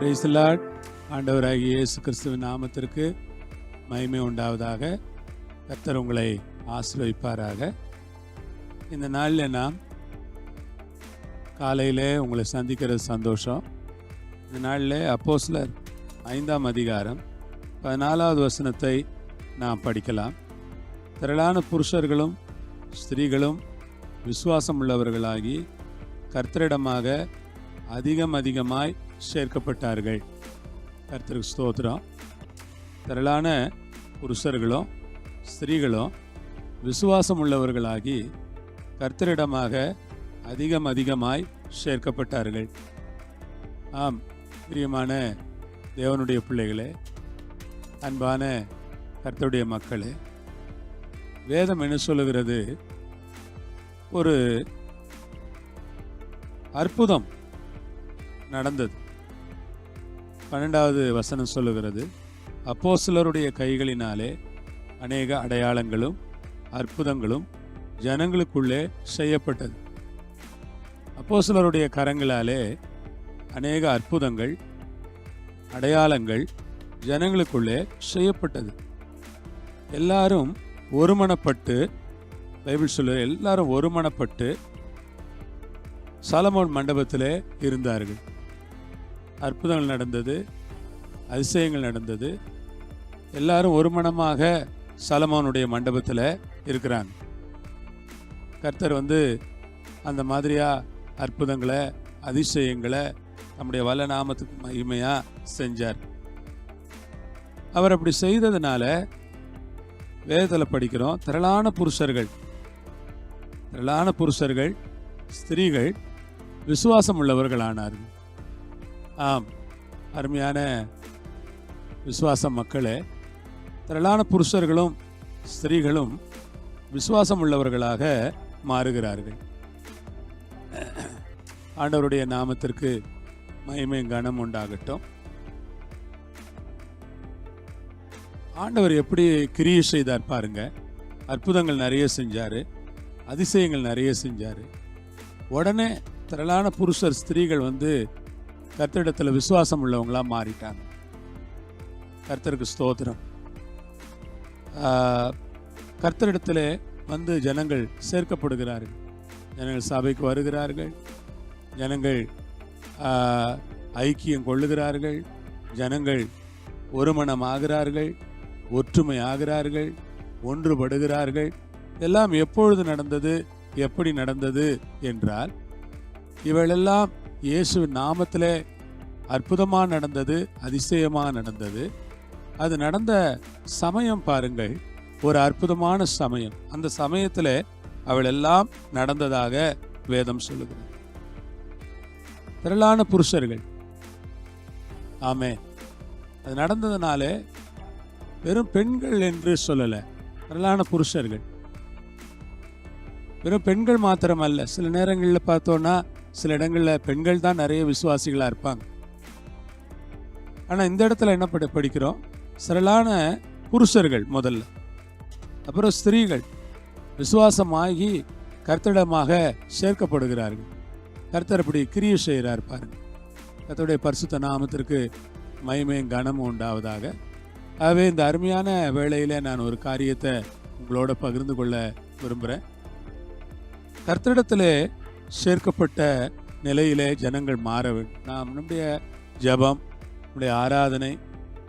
Praise the Lord. ஆண்டவராகிய இயேசு கிறிஸ்துவின் நாமத்திற்கு மகிமை உண்டாவதாக. கர்த்தர் உங்களை ஆசீர்வதிப்பாராக. இந்த நாளில் நாம் காலையில் உங்களை சந்திக்கிறது சந்தோஷம். இந்த நாளில் அப்போஸ்தலர் 5ஆம் அதிகாரம் 14வது வசனத்தை நாம் படிக்கலாம். திரளான புருஷர்களும் ஸ்திரீகளும் விசுவாசம் உள்ளவர்களாகி கர்த்தரிடமாக அதிகமாய் சேர்க்கப்பட்டார்கள். கர்த்தருக்கு ஸ்தோத்திரம். திரளான புருஷர்களும் ஸ்திரீகளும் விசுவாசம் உள்ளவர்களாகி கர்த்தரிடமாக அதிகமாய் சேர்க்கப்பட்டார்கள். ஆம், பிரியமான தேவனுடைய பிள்ளைகளே, அன்பான கர்த்தருடைய மக்களே, வேதம் என்ன சொல்லுகிறது? ஒரு அற்புதம் நடந்தது. 12வது வசனம் சொல்லுகிறது, அப்போஸ்தலருடைய கைகளினாலே அநேக அடையாளங்களும் அற்புதங்களும் ஜனங்களுக்குள்ளே செய்யப்பட்டது. அப்போஸ்தலருடைய கரங்களாலே அநேக அற்புதங்கள் அடையாளங்கள் ஜனங்களுக்குள்ளே செய்யப்பட்டது. எல்லாரும் ஒருமனப்பட்டு, பைபிள் சொல்லுற எல்லாரும் ஒருமனப்பட்டு சாலமோன் மண்டபத்திலே இருந்தார்கள். அற்புதங்கள் நடந்தது, அதிசயங்கள் நடந்தது. எல்லாரும் ஒருமனமாக சாலமோனுடைய மண்டபத்தில் இருக்கிறாங்க. கர்த்தர் அந்த மாதிரியா அற்புதங்களை அதிசயங்களை நம்முடைய வல்ல நாமத்துக்கு மகிமையாக செஞ்சார். அவர் அப்படி செய்ததுனால வேதத்தில் படிக்கிறோம், திரளான புருஷர்கள் ஸ்திரீகள் விசுவாசம் உள்ளவர்கள் ஆனார்கள். ஆம், அருமையான விசுவாச மக்களே, திரளான புருஷர்களும் ஸ்திரீகளும் விசுவாசம் உள்ளவர்களாக மாறுகிறார்கள். ஆண்டவருடைய நாமத்திற்கு மகிமை கனம் உண்டாகட்டும். ஆண்டவர் எப்படி கிரியை செய்தார் பாருங்க. அற்புதங்கள் நிறைய செஞ்சார், அதிசயங்கள் நிறைய செஞ்சார். உடனே திரளான புருஷர் ஸ்திரீகள் கர்த்தரிடத்தில் விசுவாசம் உள்ளவங்களா மாறிட்டாங்க. கர்த்தருக்கு ஸ்தோத்திரம். கர்த்தரிடத்தில் ஜனங்கள் சேர்க்கப்படுகிறார்கள், ஜனங்கள் சபைக்கு வருகிறார்கள், ஜனங்கள் ஐக்கியம் கொள்ளுகிறார்கள், ஜனங்கள் ஒருமனம் ஆகிறார்கள், ஒற்றுமை ஆகிறார்கள், ஒன்றுபடுகிறார்கள். எல்லாம் எப்பொழுது நடந்தது, எப்படி நடந்தது என்றால், இவளெல்லாம் இயேசுவின் நாமத்திலே அற்புதமாக நடந்தது, அதிசயமாக நடந்தது. அது நடந்த சமயம் பாருங்கள், ஒரு அற்புதமான சமயம். அந்த சமயத்தில் அவளெல்லாம் நடந்ததாக வேதம் சொல்லுகிறது. திரளான புருஷர்கள், ஆமே, அது நடந்ததுனால வெறும் பெண்கள் என்று சொல்லலை, திரளான புருஷர்கள். வெறும் பெண்கள் மாத்திரம் அல்ல. சில நேரங்களில் பார்த்தோன்னா சில இடங்களில் பெண்கள் தான் நிறைய விசுவாசிகளாக இருப்பாங்க. ஆனால் இந்த இடத்துல என்ன படிக்கிறோம்? திரளான புருஷர்கள் முதல்ல, அப்புறம் ஸ்திரீகள் விசுவாசமாகி கர்த்தரிடமாக சேர்க்கப்படுகிறார்கள். கர்த்தர் அப்படி கிரியை செய்கிறார் பாருங்க. கர்த்தருடைய பரிசுத்த நாமத்திற்கு மகிமையும் கனமும் உண்டாவதாக. ஆகவே இந்த அருமையான வேளையில் நான் ஒரு காரியத்தை உங்களோட பகிர்ந்து கொள்ள விரும்புகிறேன். கர்த்தரிடத்தில் சேர்க்கப்பட்ட நிலையிலே ஜனங்கள் மாற வேண்டும். நாம் நம்முடைய ஜெபம், நம்முடைய ஆராதனை,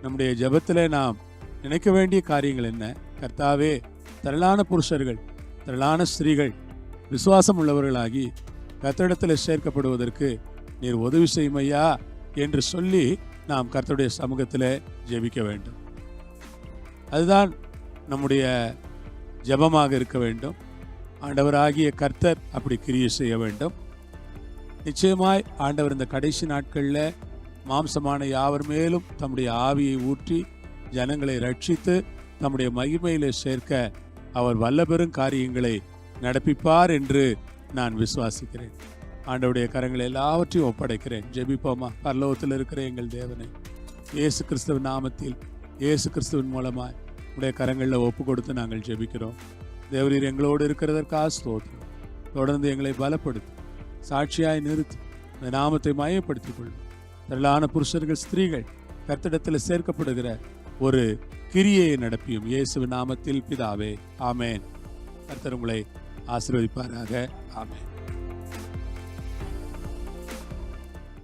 நம்முடைய ஜெபத்தில் நாம் நினைக்க வேண்டிய காரியங்கள் என்ன? கர்த்தாவே, திரளான புருஷர்கள் திரளான ஸ்திரீகள் விசுவாசம் உள்ளவர்களாகி கர்த்தரிடத்தில் சேர்க்கப்படுவதற்கு நீர் உதவி செய்யுமையா என்று சொல்லி நாம் கர்த்தருடைய சமூகத்தில் ஜெபிக்க வேண்டும். அதுதான் நம்முடைய ஜெபமாக இருக்க வேண்டும். ஆண்டவராகிய கர்த்தர் அப்படி கிரியை செய்ய வேண்டும். நிச்சயமாய் ஆண்டவர் இந்த கடைசி நாட்களில் மாம்சமான யாவர் மேலும் தம்முடைய ஆவியை ஊற்றி ஜனங்களை ரட்சித்து தம்முடைய மகிமையிலே சேர்க்க அவர் வல்லபெரும் காரியங்களை நடப்பிப்பார் என்று நான் விசுவாசிக்கிறேன். ஆண்டவருடைய கரங்களை எல்லாவற்றையும் ஒப்படைக்கிறேன். ஜெபிப்போமா? பரலோகத்தில் இருக்கிற எங்கள் தேவனை, இயேசு கிறிஸ்துவின் நாமத்தில், இயேசு கிறிஸ்துவின் மூலமாய் உடைய கரங்களில் ஒப்பு கொடுத்து நாங்கள் ஜெபிக்கிறோம். தேவரீர் எங்களோடு இருக்கிறதற்காக ஸ்தோத்திரம். தொடர்ந்து எங்களை பலப்படுத்தி சாட்சியாய் நிறுத்தி இந்த நாமத்தை மையப்படுத்திக் கொள்ளும். திரளான புருஷர்கள் ஸ்திரீகள் கர்த்தரிடத்தில் சேர்க்கப்படுகிற ஒரு கிரியையை நடப்பியும் இயேசுவின் நாமத்தில் பிதாவே, ஆமேன். கர்த்தர் உங்களை ஆசீர்வதிப்பாராக. ஆமேன்.